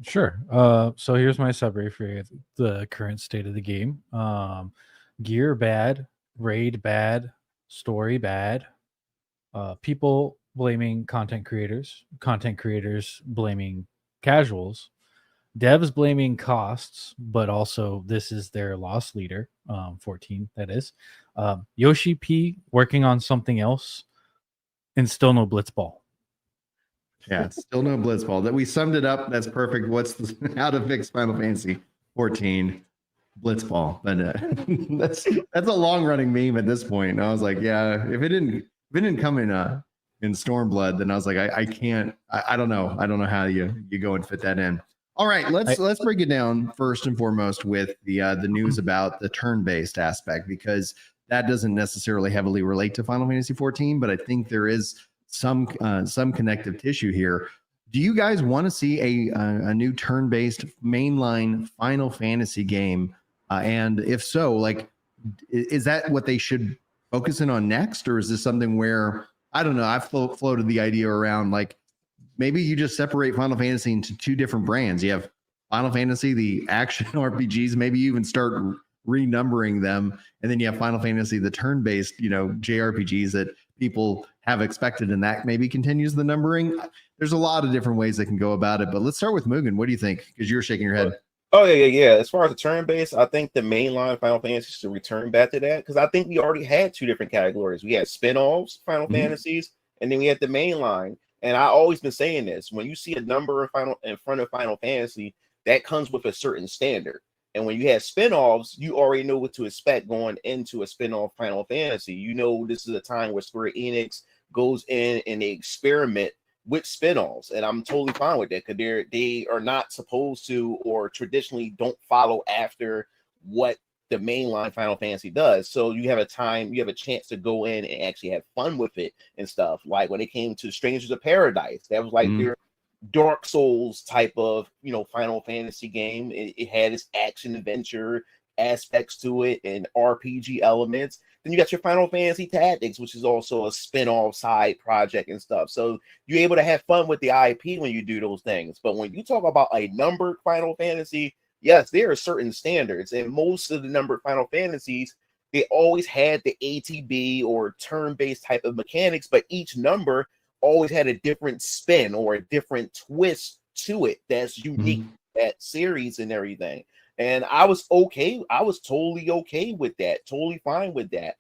Sure. So here's my summary for the current state of the game. Gear bad, raid bad, story bad. People blaming content creators blaming casuals, devs blaming costs, but also this is their loss leader, 14, that is. Yoshi P working on something else, and still no Blitzball. Yeah, still no Blitzball. That we summed it up. That's perfect. How to fix Final Fantasy 14 Blitzball? But that's a long running meme at this point. And I was like, yeah, if it didn't come in Stormblood, then I was like, I can't. I don't know. I don't know how you go and fit that in. All right, let's break it down first and foremost with the news about the turn-based aspect, because that doesn't necessarily heavily relate to Final Fantasy 14, but I think there is some connective tissue here. Do you guys want to see a new turn-based mainline Final Fantasy game? And if so, like, is that what they should focus in on next, or is this something where, I don't know, I've floated the idea around, like, maybe you just separate Final Fantasy into two different brands. You have Final Fantasy, the action RPGs, maybe you even start renumbering them, and then you have Final Fantasy, the turn-based, JRPGs that people have expected, and that maybe continues the numbering. There's a lot of different ways they can go about it, but let's start with Mugen. What do you think? Because you're shaking your head. Oh yeah. As far as the turn-based, I think the mainline Final Fantasy should return back to that, because I think we already had two different categories. We had spin-offs, Final Fantasies, and then we had the mainline. And I always been saying this: when you see a number in front of Final Fantasy, that comes with a certain standard. And when you have spin-offs, you already know what to expect going into a spin-off Final Fantasy. You know this is a time where Square Enix goes in and they experiment with spin-offs, and I'm totally fine with that, because they are not supposed to, or traditionally don't follow after what the mainline Final Fantasy does. So you have a chance to go in and actually have fun with it and stuff. Like when it came to Strangers of Paradise, that was like their Dark Souls type of Final Fantasy game. It had its action adventure aspects to it and RPG elements. Then you got your Final Fantasy Tactics, which is also a spin-off side project and stuff. So you're able to have fun with the IP when you do those things. But when you talk about a numbered Final Fantasy, yes, there are certain standards. And most of the numbered Final Fantasies, they always had the ATB or turn-based type of mechanics, but each number always had a different spin or a different twist to it that's unique to that series and everything. And I was totally okay with that, totally fine with that.